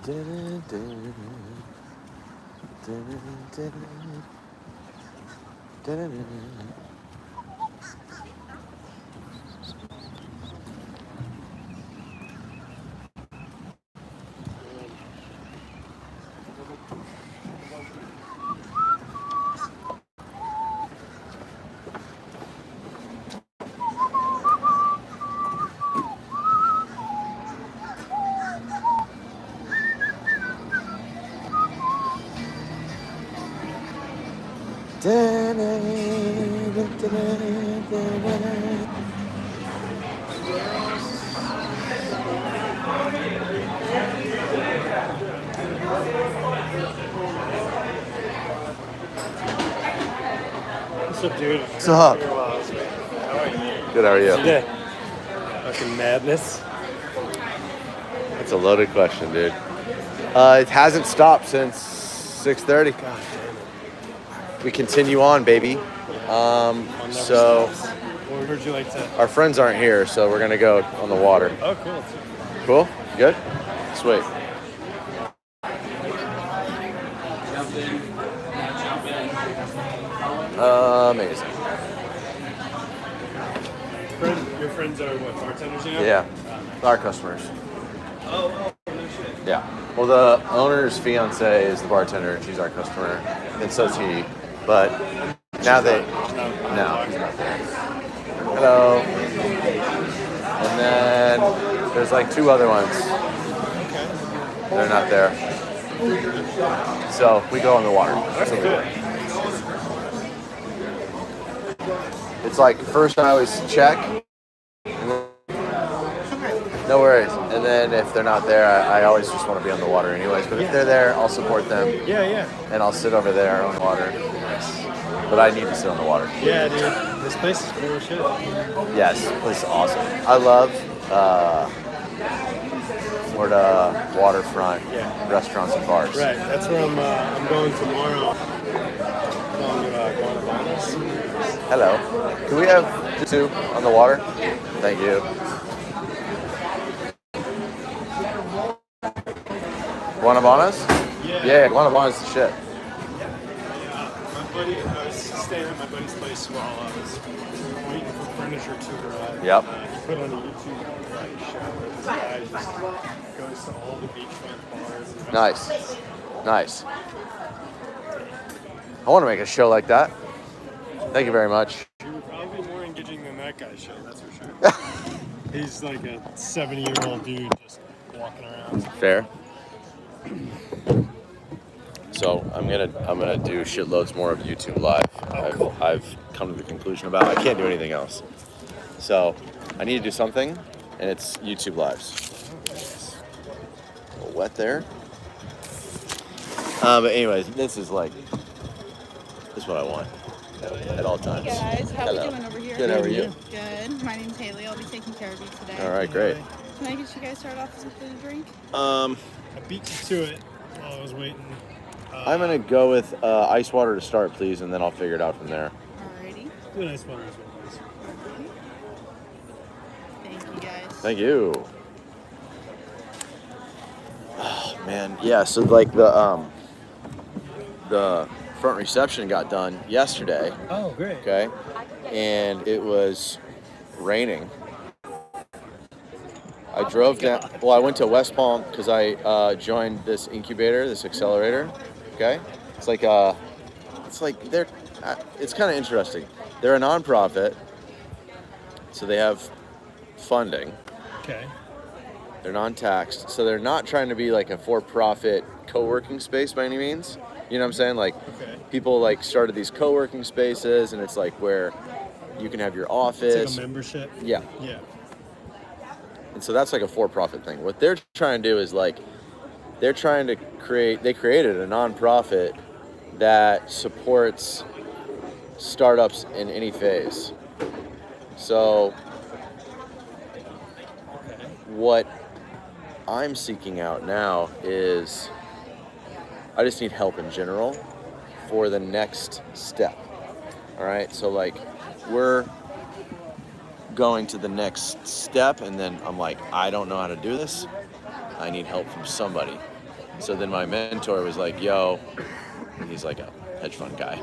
What's up, dude? What's up? How are you? Good, how are you? Today. Fucking madness. That's a loaded question, dude. It hasn't stopped since 6:30. God damn it. We continue on, baby. I'll never So stop. Where would you like to? our friends aren't here, so we're gonna go on the water. Oh, cool. Cool? Good? Sweet. Amazing. Your friends are what, bartenders, you know? Yeah. Our customers. Oh, no shit. Yeah. Well, the owner's fiance is the bartender, and she's our customer, and so's he. But now they... No, he's not there. Hello. And then there's like two other ones. They're not there. So we go on the water. That's good. It's like, first I always check. No worries. And then if they're not there, I always just want to be on the water anyways. But if they're there, I'll support them. Yeah. And I'll sit over there on the water. But I need to sit on the water. Yeah, dude. This place is cool as shit. Yes, this place is awesome. I love Florida waterfront restaurants and bars. Right. That's where I'm going tomorrow. Going to Guanabanas. Hello. Can we have two on the water? Thank you. Guanabanas? Yeah, Guanabanas is shit. My buddy, I was staying at my buddy's place while I was waiting for furniture to arrive. Yep. He put on a YouTube show where this guy just goes to all the beachfront bars. And Nice. I want to make a show like that. Thank you very much. You were probably more engaging than that guy's show, that's for sure. He's like a 70-year-old dude just walking around. Fair. So I'm gonna do shitloads more of YouTube Live. Cool. I've come to the conclusion about I can't do anything else. So I need to do something, and it's YouTube Lives. A little wet there. But anyways, this is what I want at all times. Hey guys, how Hello. we doing over here? Good, how are you? Good. My name's Haley. I'll be taking care of you today. All right, great. Can I get you guys started off with something to drink? I beat you to it while I was waiting. I'm gonna go with ice water to start, please, and then I'll figure it out from there. Alrighty. Do a nice water as well, please. Thank you guys. Thank you. Oh man, yeah. So like the front reception got done yesterday. Oh, great. Okay, and it was raining. I drove down. Well, I went to West Palm because I joined this incubator, this accelerator. Okay, it's like they're. It's kind of interesting. They're a nonprofit, so they have funding. Okay. They're non-taxed, so they're not trying to be like a for-profit co-working space by any means. You know what I'm saying? Like, people like started these co-working spaces, and it's like where you can have your office. It's like a membership. Yeah. Yeah. And so that's like a for-profit thing. What they're trying to do is like, they created a nonprofit that supports startups in any phase. So what I'm seeking out now is I just need help in general for the next step. All right. So like we're going to the next step, and then I'm like, I don't know how to do this. I need help from somebody. So then my mentor was like, yo, he's like a hedge fund guy.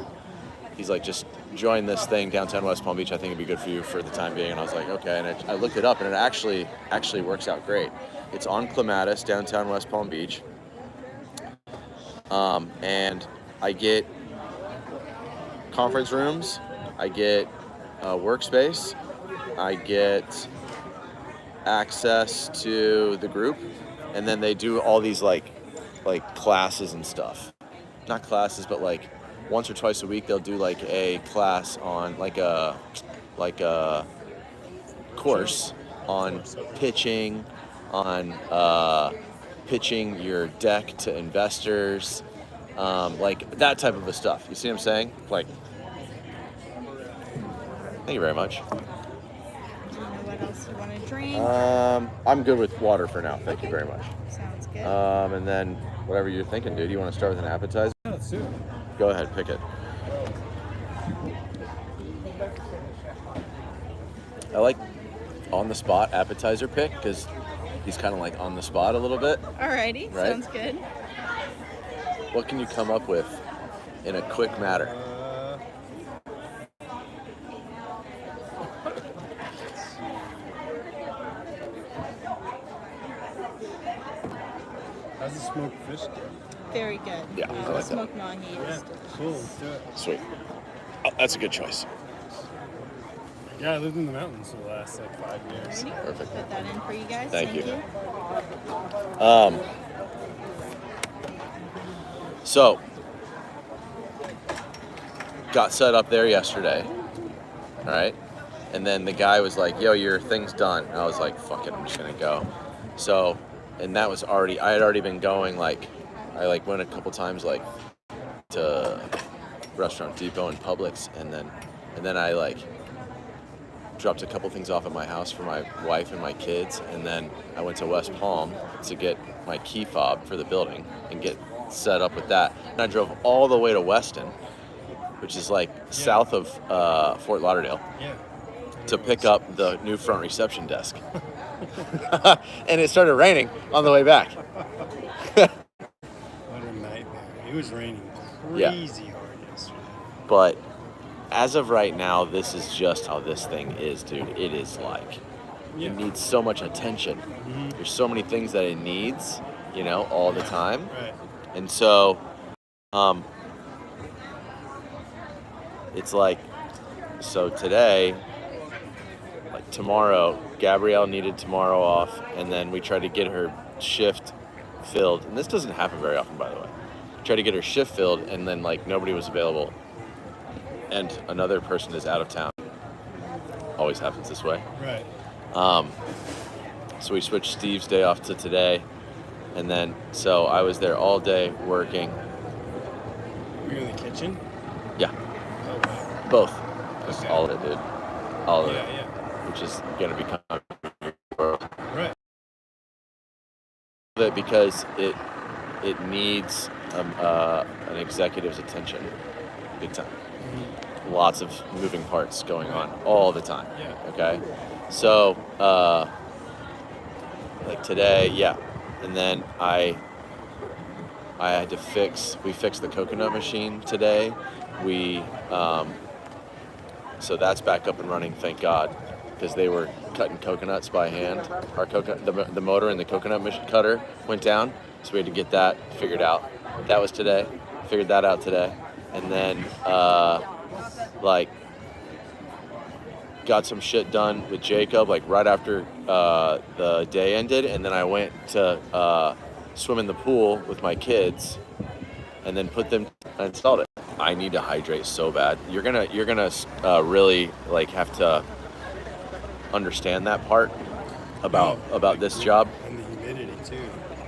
He's like, just join this thing downtown West Palm Beach. I think it'd be good for you for the time being. And I was like, okay. And I looked it up, and it actually works out great. It's on Clematis, downtown West Palm Beach. And I get conference rooms, I get workspace, I get access to the group, and then they do all these like classes and stuff. Not classes, but like once or twice a week they'll do like a class on like a course on pitching, on pitching your deck to investors, like that type of a stuff. You see what I'm saying? Like, thank you very much. Do you know what else you want to drink? I'm good with water for now. Thank you very much. Sounds good. And then whatever you're thinking, dude. You want to start with an appetizer? Yeah, let's do it. Go ahead, pick it. I like on the spot appetizer pick because he's kind of like on the spot a little bit. Alrighty, right? sounds good. What can you come up with in a quick matter? How's the smoked fish go? Very good. Yeah, I like the that. smoked mahi Yeah, is cool. Let's do it. Sweet. Oh, that's a good choice. Yeah, I lived in the mountains for the last like 5 years. Alrighty. Perfect. Put that in for you guys. Thank you. you. So, got set up there yesterday, all right? And then the guy was like, yo, your thing's done. And I was like, fuck it, I'm just gonna go. So, and that was already, I had already been going, like, I like went a couple times like to Restaurant Depot and Publix, and then I like dropped a couple things off at my house for my wife and my kids, and then I went to West Palm to get my key fob for the building and get set up with that. And I drove all the way to Weston, which is like south of Fort Lauderdale, Yeah. to pick up the new front reception desk. And it started raining on the way back. What a nightmare. It was raining Yeah. crazy hard yesterday. But as of right now, this is just how this thing is, dude. It is like, Yeah. it needs so much attention. There's so many things that it needs, you know, all the time. Right. And so, it's like, so today, like tomorrow, Gabrielle needed tomorrow off, and then we tried to get her shift filled. And this doesn't happen very often, by the way. Tried to get her shift filled, and then like nobody was available, and another person is out of town. Always happens this way. Right. So we switched Steve's day off to today, and then so I was there all day working. Were you in the kitchen? Yeah, Oh, wow. both. Just Okay. all of it, dude. All of Yeah, it, yeah. which is gonna become Right. it because it needs an executive's attention, big time. Lots of moving parts going on all the time. Yeah. Okay, so like today, yeah, and then I had to we fixed the coconut machine today. We so that's back up and running, thank God, because they were cutting coconuts by hand. Our the motor in the coconut cutter went down, so we had to get that figured out. That was today. Figured that out today, and then like got some shit done with Jacob like right after the day ended, and then I went to swim in the pool with my kids, and then I installed it. I need to hydrate so bad. You're gonna really like have to understand that part about this job, And the humidity too.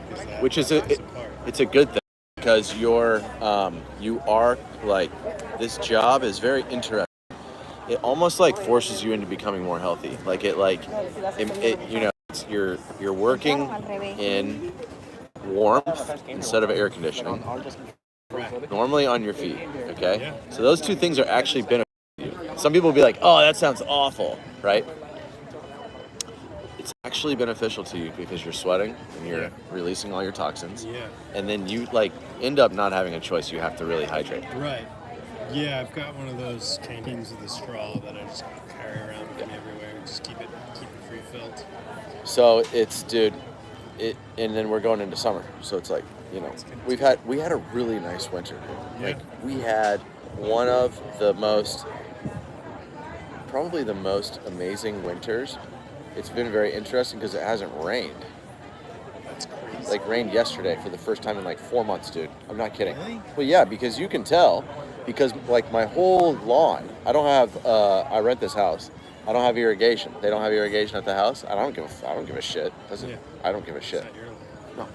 'Cause that which is plays a part. it's a good thing because you are like, this job is very interesting. It almost like forces you into becoming more healthy. Like it you know, you're working in warmth instead of air conditioning. Normally on your feet, okay? Yeah. So those two things are actually beneficial to you. Some people will be like, oh, that sounds awful, right? it's actually beneficial to you because you're sweating and you're Yeah. releasing all your toxins. Yeah. And then you like end up not having a choice. You have to really hydrate. Right. Yeah, I've got one of those canteens with a straw that I just carry around with me everywhere and just keep it refilled. So it's, dude, and then we're going into summer. So it's like, you know, we had a really nice winter, dude. Yeah. Like we had one of the probably the most amazing winters. It's been very interesting because it hasn't rained. That's crazy. Like rained yesterday for the first time in like 4 months, dude. I'm not kidding. Really? Well, yeah, because you can tell, because like my whole lawn, I don't have. I rent this house. I don't have irrigation. They don't have irrigation at the house. I don't give a shit. Yeah. I don't give a shit. Is that your lawn? No.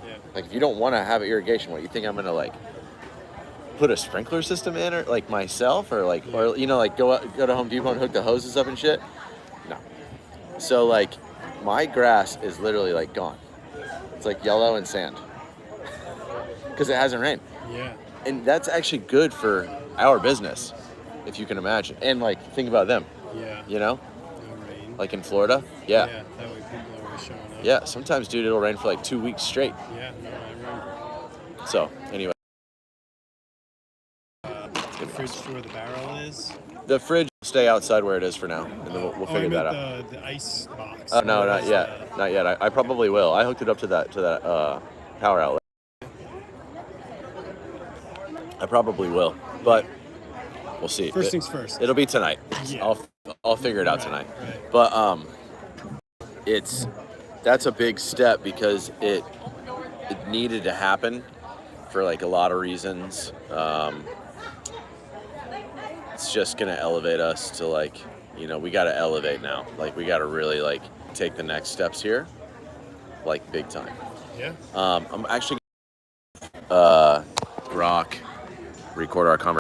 Yeah. Like if you don't want to have irrigation, what you think I'm gonna like put a sprinkler system in, or like myself, or like, or you know, like go to Home Depot and hook the hoses up and shit? No. So like my grass is literally like gone. It's like yellow and sand because it hasn't rained, Yeah. and that's actually good for our business, if you can imagine. And like think about them, Yeah. you know, No rain. like in Florida, Yeah. That way people are always showing up. yeah. Sometimes, dude, it'll rain for like 2 weeks straight. Yeah. No, I remember. So anyway, The fridge where the barrel is. the fridge will stay outside where it is for now, and then we'll figure that out. The ice box. Oh no, Or not is yet. Not yet. I probably will. I hooked it up to that power outlet. I probably will, but we'll see. First things first. It'll be tonight. Yeah. I'll figure it out Right, tonight. right. But that's a big step because it needed to happen for like a lot of reasons. It's just gonna elevate us to like, you know, we gotta elevate now. Like we gotta really like take the next steps here, like big time. Yeah. I'm actually Grok record our conversation.